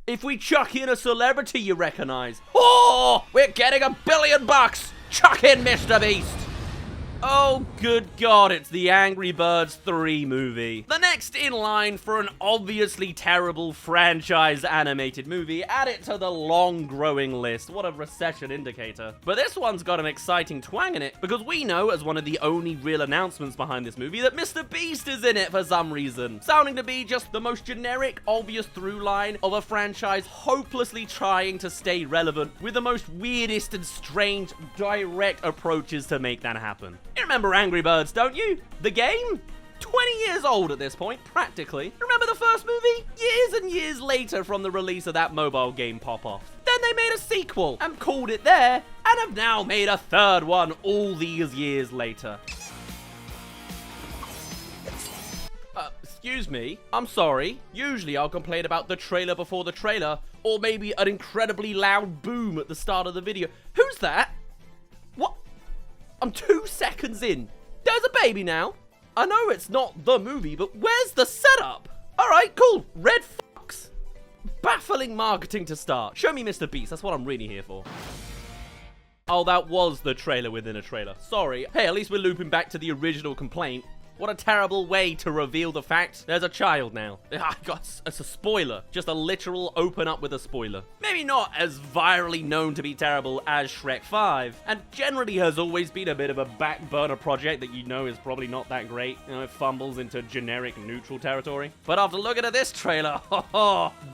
If we chuck in a celebrity you recognize. Oh, we're getting $1 billion. Chuck in Mr. Beast. Oh, good God, it's the Angry Birds 3 movie. The next in line for an obviously terrible franchise animated movie. Add it to the long-growing list. What a recession indicator. But this one's got an exciting twang in it, because we know, as one of the only real announcements behind this movie, that Mr. Beast is in it for some reason. Sounding to be just the most generic, obvious through line of a franchise hopelessly trying to stay relevant, with the most weirdest and strange, direct approaches to make that happen. You remember Angry Birds, don't you? The game? 20 years old at this point, practically. Remember the first movie? Years and years later from the release of that mobile game pop-off. Then they made a sequel and called it there, and have now made a third one all these years later. Excuse me, I'm sorry. Usually I'll complain about the trailer before the trailer, or maybe an incredibly loud boom at the start of the video. Who's that? What? I'm 2 seconds in. There's a baby now. I know it's not the movie, but where's the setup? All right, cool. Red fucks. Baffling marketing to start. Show me Mr. Beast. That's what I'm really here for. Oh, that was the trailer within a trailer. Sorry. Hey, at least we're looping back to the original complaint. What a terrible way to reveal the fact there's a child now. It's a spoiler. Just a literal open up with a spoiler. Maybe not as virally known to be terrible as Shrek 5, and generally has always been a bit of a back burner project that you know is probably not that great. You know, it fumbles into generic neutral territory. But after looking at this trailer,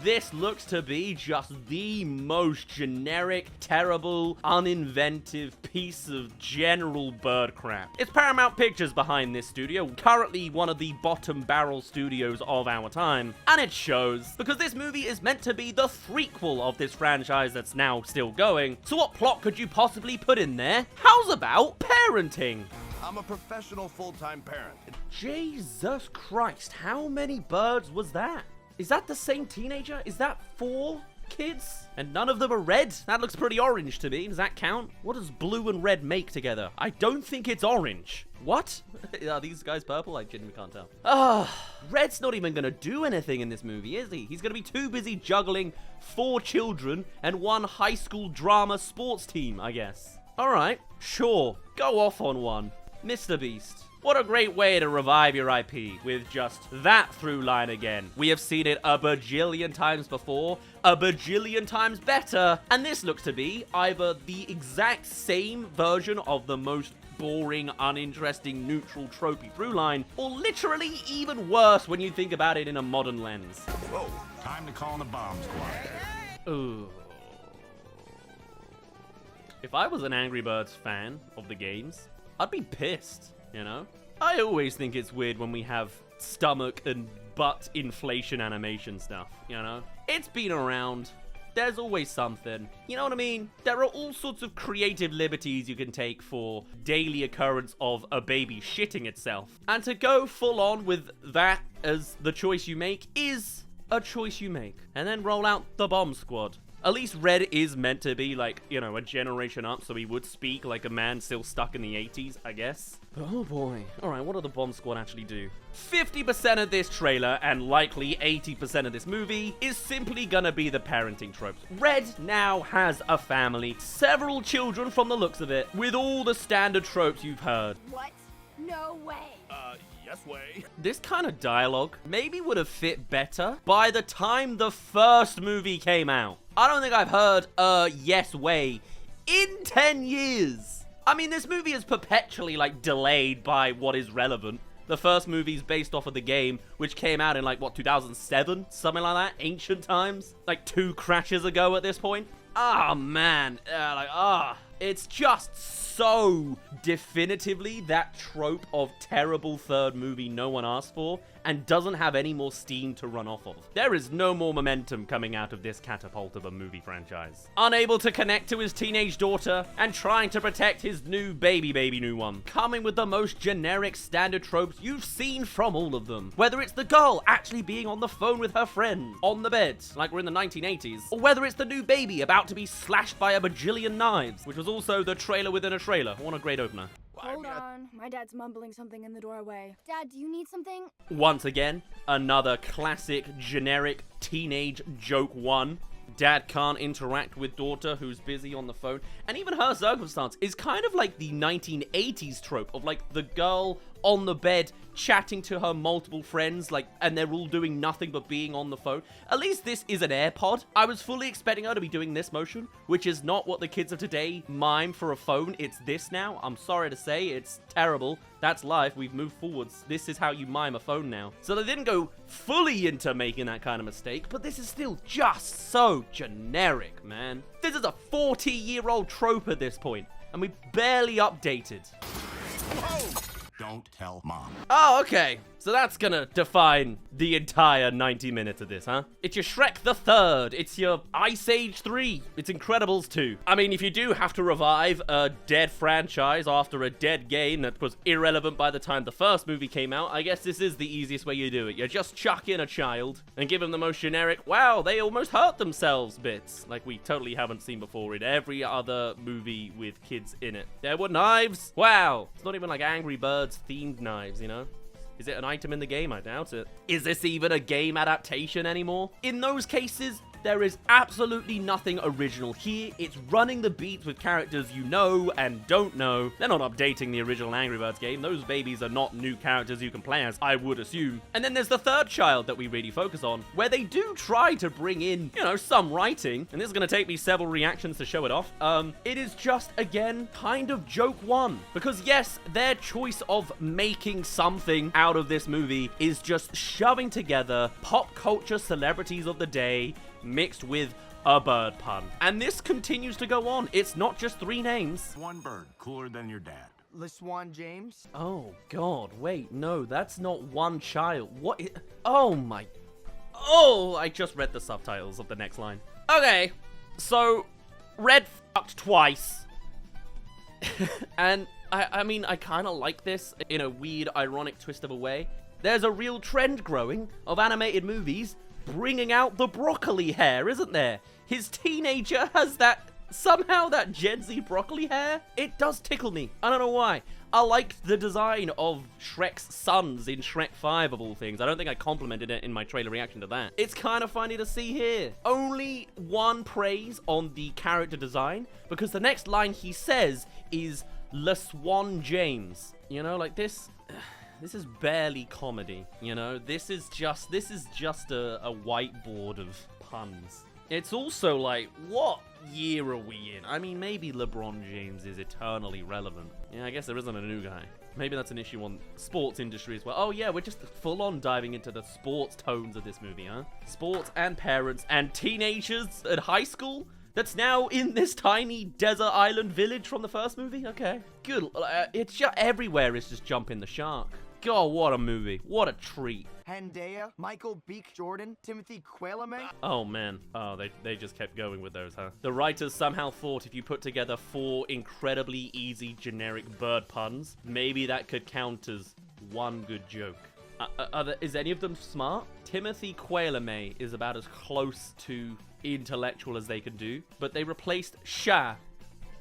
this looks to be just the most generic, terrible, uninventive piece of general bird crap. It's Paramount Pictures behind this studio, currently one of the bottom barrel studios of our time, and it shows, because this movie is meant to be the threequel of this franchise that's now still going. So what plot could you possibly put in there? How's about parenting? I'm a professional full-time parent. Jesus Christ, how many birds was that? Is that the same teenager? Is that 4 kids? And none of them are red? That looks pretty orange to me. Does that count? What does blue and red make together? I don't think it's orange. What? Are these guys purple? I genuinely can't tell. Red's not even gonna do anything in this movie, is he? He's gonna be too busy juggling 4 children and 1 high school drama sports team, I guess. Alright, sure. Go off on one. Mr. Beast. What a great way to revive your IP with just that through line again. We have seen it a bajillion times before, a bajillion times better, and this looks to be either the exact same version of the most boring, uninteresting, neutral, tropey through line, or literally even worse when you think about it in a modern lens. Whoa, time to call in the bomb squad. Ooh. If I was an Angry Birds fan of the games, I'd be pissed, you know? I always think it's weird when we have stomach and butt inflation animation stuff, you know? It's been around. There's always something. You know what I mean? There are all sorts of creative liberties you can take for daily occurrence of a baby shitting itself. And to go full on with that as the choice you make is a choice you make. And then roll out the bomb squad. At least Red is meant to be, like, you know, a generation up, so he would speak like a man still stuck in the 80s, I guess. But oh boy. Alright, what do the Bomb Squad actually do? 50% of this trailer, and likely 80% of this movie, is simply gonna be the parenting tropes. Red now has a family, several children from the looks of it, with all the standard tropes you've heard. What? No way. Yes way. This kind of dialogue maybe would have fit better by the time the first movie came out. I don't think I've heard yes way in 10 years. I mean, this movie is perpetually, like, delayed by what is relevant. The first movie's based off of the game, which came out in, like, what, 2007? Something like that? Ancient times? Like, 2 crashes ago at this point? Ah, man. It's just so definitively that trope of terrible third movie no one asked for and doesn't have any more steam to run off of. There is no more momentum coming out of this catapult of a movie franchise. Unable to connect to his teenage daughter and trying to protect his new new one. Coming with the most generic standard tropes you've seen from all of them. Whether it's the girl actually being on the phone with her friend, on the bed, like we're in the 1980s, or whether it's the new baby about to be slashed by a bajillion knives, which was also the trailer within a trailer. What a great opener. Hold on. My dad's mumbling something in the doorway. Dad, do you need something? Once again, another classic, generic, teenage joke one. Dad can't interact with daughter who's busy on the phone. And even her circumstance is kind of like the 1980s trope of like the girl on the bed chatting to her multiple friends, like, and they're all doing nothing but being on the phone. At least this is an AirPod. I was fully expecting her to be doing this motion, which is not what the kids of today mime for a phone. It's this now. I'm sorry to say, it's terrible. That's life. We've moved forwards. This is how you mime a phone now. So they didn't go fully into making that kind of mistake, but this is still just so generic, man. This is a 40-year-old trope at this point, and we barely updated. Whoa! Don't tell Mom. Oh, okay. So that's gonna define the entire 90 minutes of this, huh? It's your Shrek the Third. It's your Ice Age 3. It's Incredibles 2. I mean, if you do have to revive a dead franchise after a dead game that was irrelevant by the time the first movie came out, I guess this is the easiest way you do it. You just chuck in a child and give them the most generic, wow, they almost hurt themselves bits, like we totally haven't seen before in every other movie with kids in it. There were knives. Wow. It's not even like Angry Birds themed knives, you know? Is it an item in the game? I doubt it. Is this even a game adaptation anymore? In those cases, there is absolutely nothing original here. It's running the beats with characters you know and don't know. They're not updating the original Angry Birds game. Those babies are not new characters you can play as, I would assume. And then there's the third child that we really focus on, where they do try to bring in, you know, some writing. And this is going to take me several reactions to show it off. It is just, again, kind of joke one. Because yes, their choice of making something out of this movie is just shoving together pop culture celebrities of the day mixed with a bird pun. And this continues to go on. It's not just 3 names. One bird cooler than your dad. LaSwan James? Oh, God. Wait, no, that's not one child. What? Oh, my. Oh, I just read the subtitles of the next line. Okay, so Red fucked twice. And I mean, I kind of like this in a weird, ironic twist of a way. There's a real trend growing of animated movies bringing out the broccoli hair, isn't there? His teenager has that, somehow that Gen Z broccoli hair. It does tickle me. I don't know why. I liked the design of Shrek's sons in Shrek 5 of all things. I don't think I complimented it in my trailer reaction to that. It's kind of funny to see here. Only one praise on the character design, because the next line he says is LaSwan James. You know, like this... This is barely comedy, you know? This is just a whiteboard of puns. It's also like, what year are we in? I mean, maybe LeBron James is eternally relevant. Yeah, I guess there isn't a new guy. Maybe that's an issue on sports industry as well. Oh yeah, we're just full-on diving into the sports tones of this movie, huh? Sports and parents and teenagers at high school that's now in this tiny desert island village from the first movie? Okay, good. It's just everywhere is just jumping the shark. God, what a movie. What a treat. Hendaya, Michael Beek Jordan, Timothy Qualamay. Oh, man. Oh, they just kept going with those, huh? The writers somehow thought if you put together 4 incredibly easy generic bird puns, maybe that could count as one good joke. Is any of them smart? Timothy Qualamay is about as close to intellectual as they could do, but they replaced Sha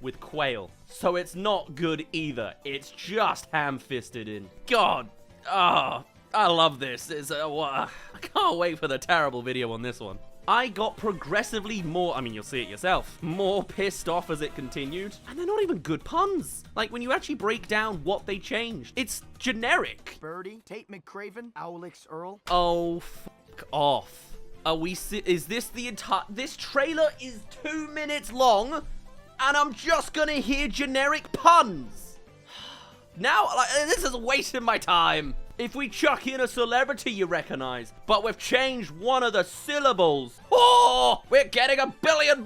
with quail. So it's not good either. It's just ham-fisted in. God. Oh, I love this. I can't wait for the terrible video on this one. I got progressively more, I mean, you'll see it yourself, more pissed off as it continued. And they're not even good puns. Like, when you actually break down what they changed, it's generic. Birdie, Tate McCraven, Owlix Earl. Oh, fuck off. Are we, is this the entire, this trailer is 2 minutes long, and I'm just gonna hear generic puns. Now, like, this is wasting my time. If we chuck in a celebrity you recognize, but we've changed one of the syllables. Oh, we're getting $1 billion.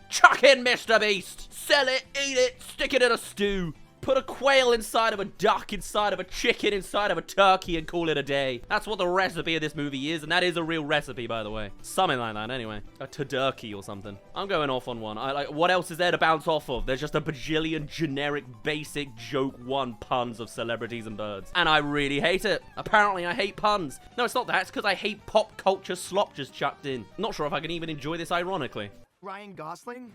Chuck in Mr. Beast. Sell it, eat it, stick it in a stew. Put a quail inside of a duck, inside of a chicken, inside of a turkey, and call it a day. That's what the recipe of this movie is, and that is a real recipe, by the way. Something like that, anyway. A turkey or something. I'm going off on one. What else is there to bounce off of? There's just a bajillion generic, basic, joke one puns of celebrities and birds. And I really hate it. Apparently, I hate puns. No, it's not that. It's because I hate pop culture slop just chucked in. Not sure if I can even enjoy this ironically. Ryan Gosling.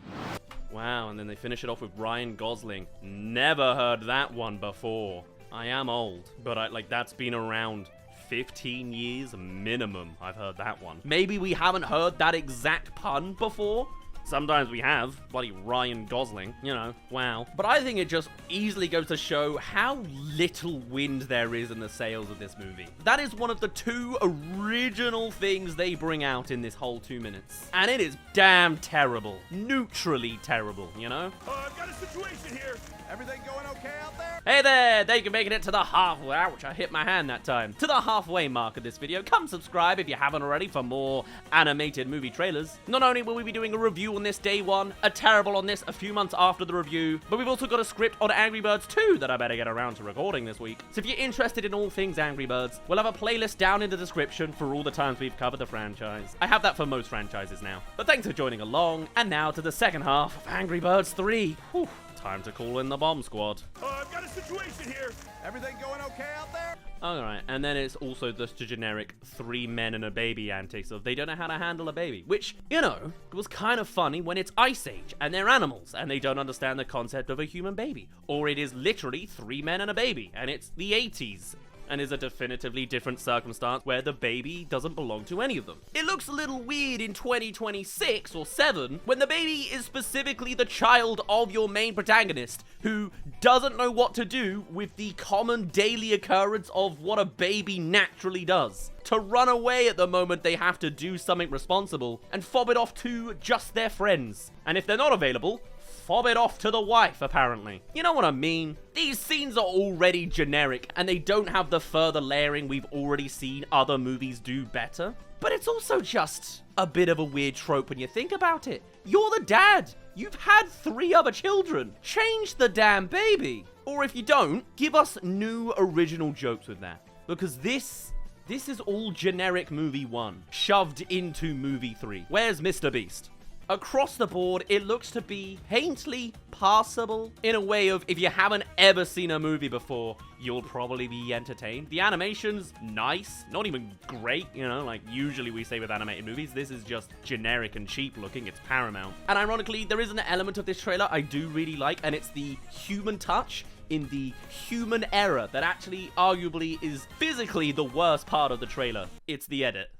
Wow, and then they finish it off with Ryan Gosling. Never heard that one before. I am old, but that's been around 15 years minimum. I've heard that one. Maybe we haven't heard that exact pun before. Sometimes we have. Bloody Ryan Gosling, you know, wow. But I think it just easily goes to show how little wind there is in the sails of this movie. That is one of the two original things they bring out in this whole 2 minutes. And it is damn terrible. Neutrally terrible, you know? I've got a situation here. Everything going okay out there? Hey there, thank you for making it to the halfway, ouch, I hit my hand that time. To the halfway mark of this video. Come subscribe if you haven't already for more animated movie trailers. Not only will we be doing a review on this day one, a terrible on this a few months after the review, but we've also got a script on Angry Birds 2 that I better get around to recording this week. So if you're interested in all things Angry Birds, we'll have a playlist down in the description for all the times we've covered the franchise. I have that for most franchises now. But thanks for joining along, and now to the second half of Angry Birds 3. Whew. Time to call in the bomb squad. I've got a situation here. Everything going okay out there? Alright, and then it's also just a generic 3 men and a baby antics of they don't know how to handle a baby. Which, you know, was kind of funny when it's Ice Age and they're animals and they don't understand the concept of a human baby. Or it is literally 3 men and a baby and it's the 80s. And is a definitively different circumstance where the baby doesn't belong to any of them. It looks a little weird in 2026 or 7 when the baby is specifically the child of your main protagonist who doesn't know what to do with the common daily occurrence of what a baby naturally does. To run away at the moment they have to do something responsible and fob it off to just their friends. And if they're not available, fob it off to the wife, apparently. You know what I mean? These scenes are already generic, and they don't have the further layering we've already seen other movies do better. But it's also just a bit of a weird trope when you think about it. You're the dad. You've had 3 other children. Change the damn baby. Or if you don't, give us new original jokes with that. Because this is all generic movie 1, shoved into movie 3. Where's Mr. Beast? Across the board, it looks to be painfully passable in a way of if you haven't ever seen a movie before, you'll probably be entertained. The animation's nice, not even great, you know, like usually we say with animated movies. This is just generic and cheap looking. It's Paramount. And ironically, there is an element of this trailer I do really like, and it's the human touch in the human error that actually arguably is physically the worst part of the trailer. It's the edit.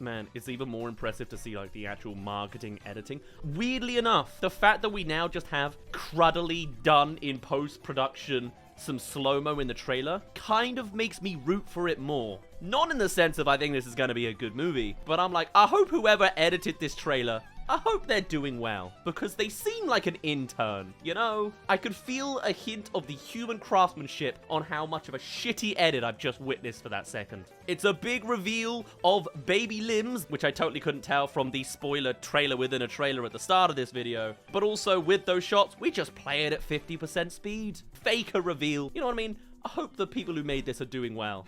Man, it's even more impressive to see like the actual marketing editing. Weirdly enough, the fact that we now just have cruddily done in post-production some slow-mo in the trailer kind of makes me root for it more. Not in the sense of I think this is going to be a good movie, but I'm like, I hope whoever edited this trailer, I hope they're doing well, because they seem like an intern, you know? I could feel a hint of the human craftsmanship on how much of a shitty edit I've just witnessed for that second. It's a big reveal of baby limbs, which I totally couldn't tell from the spoiler trailer within a trailer at the start of this video, but also with those shots, we just play it at 50% speed. Fake a reveal, you know what I mean? I hope the people who made this are doing well.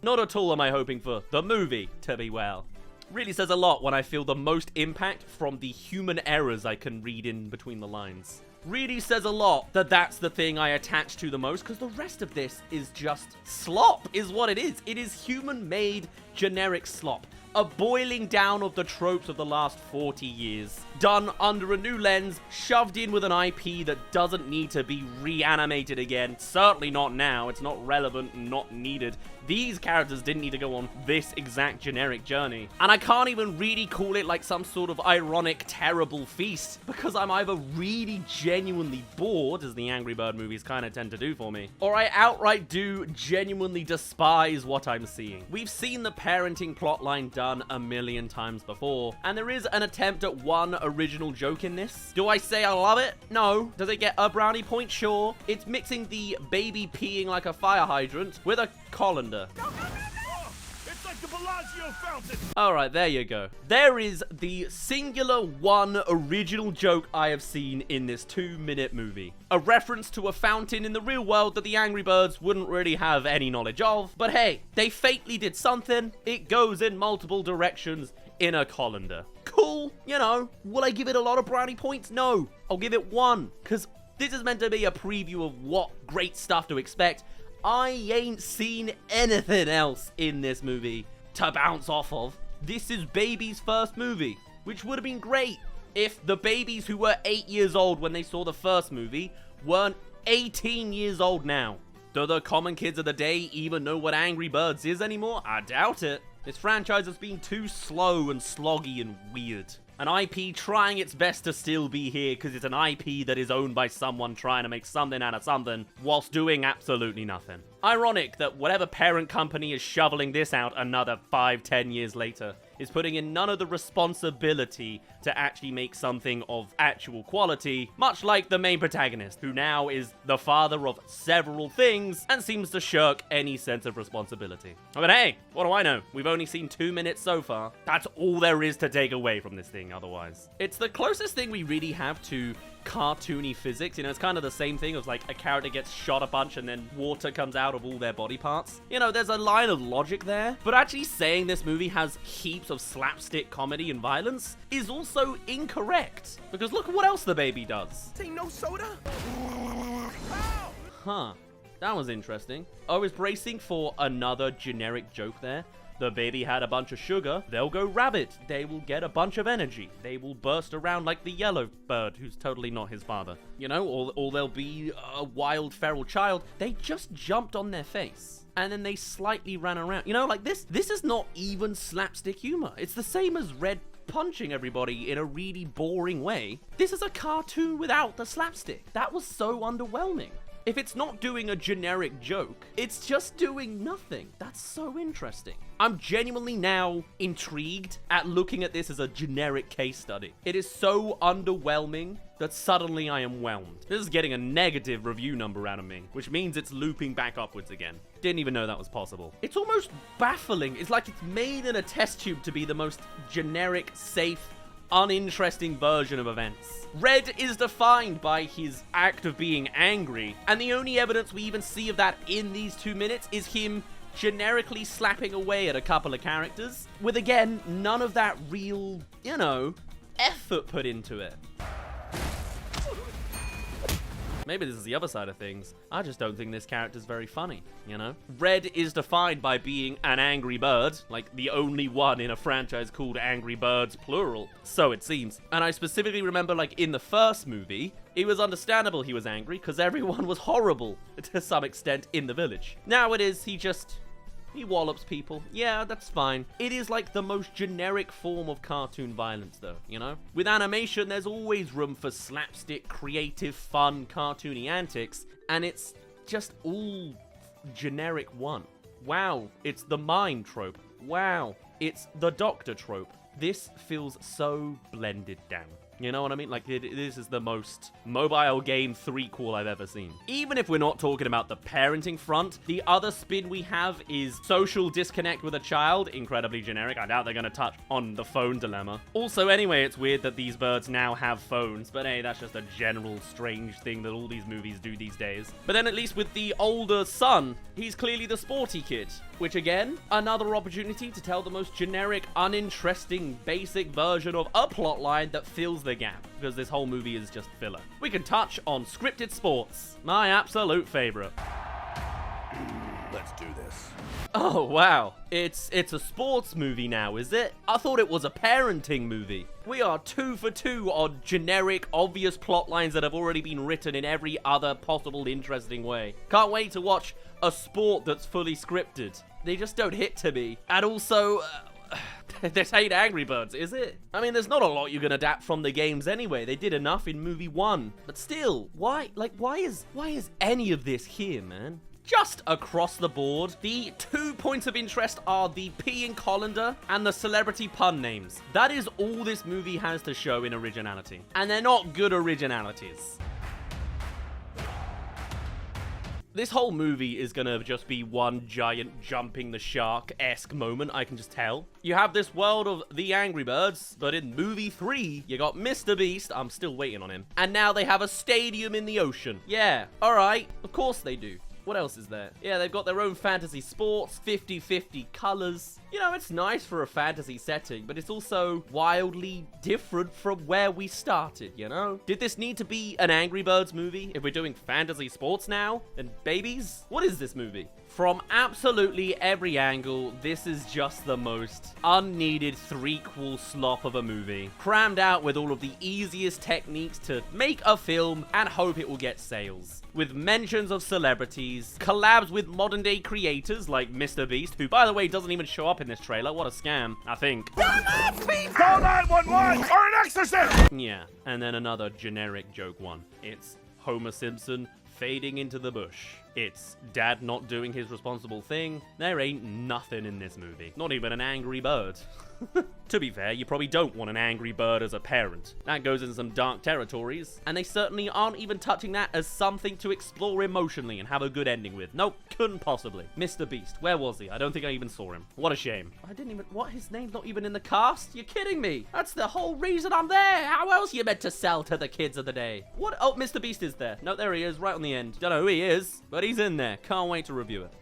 Not at all am I hoping for the movie to be well. Really says a lot when I feel the most impact from the human errors I can read in between the lines. Really says a lot that that's the thing I attach to the most, because the rest of this is just slop, is what it is. It is human-made generic slop. A boiling down of the tropes of the last 40 years. Done under a new lens, shoved in with an IP that doesn't need to be reanimated again. Certainly not now. It's not relevant and not needed. These characters didn't need to go on this exact generic journey. And I can't even really call it like some sort of ironic, terrible feast, because I'm either really genuinely bored, as the Angry Bird movies kind of tend to do for me, or I outright do genuinely despise what I'm seeing. We've seen the parenting plotline done a million times before, and there is an attempt at one original joke in this. Do I say I love it? No. Does it get a brownie point? Sure. It's mixing the baby peeing like a fire hydrant with a colander. It's like the Bellagio fountain. Alright, there you go. There is the singular one original joke I have seen in this 2-minute movie. A reference to a fountain in the real world that the Angry Birds wouldn't really have any knowledge of. But hey, they fatally did something. It goes in multiple directions in a colander. Cool, you know. Will I give it a lot of brownie points? No. I'll give it 1, because this is meant to be a preview of what great stuff to expect. I ain't seen anything else in this movie to bounce off of. This is Baby's first movie. which would have been great if the babies who were 8 years old when they saw the first movie weren't 18 years old now. Do the common kids of the day even know what Angry Birds is anymore? I doubt it. This franchise has been too slow and sloggy and weird. An IP trying its best to still be here because it's an IP that is owned by someone trying to make something out of something whilst doing absolutely nothing. Ironic that whatever parent company is shoveling this out another 5-10 years later is putting in none of the responsibility to actually make something of actual quality, much like the main protagonist, who now is the father of several things and seems to shirk any sense of responsibility. But hey, what do I know? We've only seen 2 minutes so far. That's all there is to take away from this thing otherwise. It's the closest thing we really have to cartoony physics. You know, it's kind of the same thing of like a character gets shot a bunch and then water comes out of all their body parts. You know, there's a line of logic there, but actually saying this movie has heaps of slapstick comedy and violence is also incorrect, because look at what else the baby does. Ain't no soda? Huh, that was interesting. I was bracing for another generic joke there. The baby had a bunch of sugar, they'll go rabbit, they will get a bunch of energy, they will burst around like the yellow bird, who's totally not his father. You know, or they'll be a wild feral child. They just jumped on their face, and then they slightly ran around. You know, like this is not even slapstick humor. It's the same as Red punching everybody in a really boring way. This is a cartoon without the slapstick. That was so underwhelming. If it's not doing a generic joke, it's just doing nothing. That's so interesting. I'm genuinely now intrigued at looking at this as a generic case study. It is so underwhelming that suddenly I am whelmed. This is getting a negative review number out of me, which means it's looping back upwards again. Didn't even know that was possible. It's almost baffling. It's like it's made in a test tube to be the most generic, safe, uninteresting version of events. Red is defined by his act of being angry, and the only evidence we even see of that in these 2 minutes is him generically slapping away at a couple of characters, with again, none of that real, you know, effort put into it. Maybe this is the other side of things. I just don't think this character's very funny, you know? Red is defined by being an angry bird, like the only one in a franchise called Angry Birds, plural. So it seems. And I specifically remember, like, in the first movie, it was understandable he was angry because everyone was horrible to some extent in the village. Now it is, he wallops people. Yeah, that's fine. It is like the most generic form of cartoon violence, though, you know? With animation, there's always room for slapstick, creative, fun, cartoony antics, and it's just all generic one. Wow, it's the mime trope. Wow, it's the doctor trope. This feels so blended down. You know what I mean? Like, this is the most mobile game threequel I've ever seen. Even if we're not talking about the parenting front, the other spin we have is social disconnect with a child. Incredibly generic. I doubt they're going to touch on the phone dilemma. Also, anyway, it's weird that these birds now have phones. But hey, that's just a general strange thing that all these movies do these days. But then at least with the older son, he's clearly the sporty kid. Which again, another opportunity to tell the most generic, uninteresting, basic version of a plotline that fills the gap, because this whole movie is just filler. We can touch on scripted sports, my absolute favorite. Let's do this. Oh wow, it's a sports movie now, is it? I thought it was a parenting movie. We are 2 for 2 on generic, obvious plot lines that have already been written in every other possible interesting way. Can't wait to watch a sport that's fully scripted. They just don't hit to me. And also, this ain't Angry Birds, is it? I mean, there's not a lot you can adapt from the games anyway. They did enough in movie 1. But still, why is any of this here, man? Just across the board, the 2 points of interest are the peeing colander and the celebrity pun names. That is all this movie has to show in originality. And they're not good originalities. This whole movie is gonna just be one giant jumping the shark-esque moment, I can just tell. You have this world of the Angry Birds, but in movie 3, you got Mr. Beast, I'm still waiting on him, and now they have a stadium in the ocean. Yeah, alright, of course they do. What else is there? Yeah, they've got their own fantasy sports, 50-50 colors. You know, it's nice for a fantasy setting, but it's also wildly different from where we started, you know? Did this need to be an Angry Birds movie if we're doing fantasy sports now? And babies? What is this movie? From absolutely every angle, this is just the most unneeded threequel slop of a movie. Crammed out with all of the easiest techniques to make a film and hope it will get sales. With mentions of celebrities, collabs with modern day creators like Mr. Beast, who by the way doesn't even show up in this trailer. What a scam, I think. Call 911 or an exorcist! Yeah, and then another generic joke one. It's Homer Simpson fading into the bush. It's Dad not doing his responsible thing. There ain't nothing in this movie. Not even an angry bird. To be fair, you probably don't want an angry bird as a parent. That goes in some dark territories, and they certainly aren't even touching that as something to explore emotionally and have a good ending with. Nope, couldn't possibly. Mr. Beast, where was he? I don't think I even saw him. What a shame. What, his name's not even in the cast? You're kidding me. That's the whole reason I'm there. How else you meant to sell to the kids of the day? What? Oh, Mr. Beast is there. No, there he is, right on the end. Don't know who he is, but he's in there. Can't wait to review it.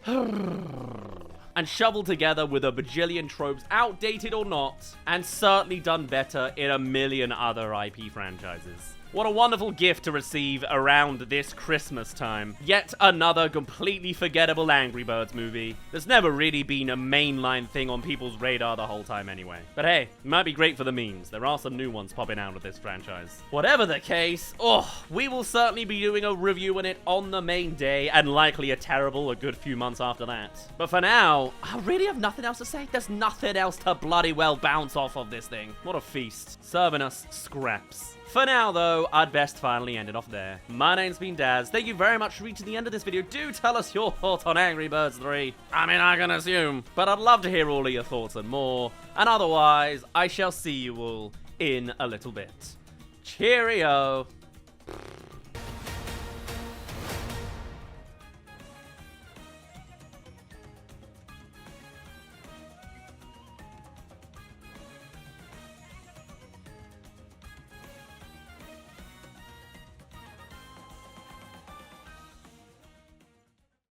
And shoveled together with a bajillion tropes, outdated or not, and certainly done better in a million other IP franchises. What a wonderful gift to receive around this Christmas time. Yet another completely forgettable Angry Birds movie. There's never really been a mainline thing on people's radar the whole time anyway. But hey, it might be great for the memes. There are some new ones popping out of this franchise. Whatever the case, we will certainly be doing a review on it on the main day, and likely a good few months after that. But for now, I really have nothing else to say. There's nothing else to bloody well bounce off of this thing. What a feast. Serving us scraps. For now, though, I'd best finally end it off there. My name's been Daz. Thank you very much for reaching the end of this video. Do tell us your thoughts on Angry Birds 3. I mean, I can assume. But I'd love to hear all of your thoughts and more. And otherwise, I shall see you all in a little bit. Cheerio!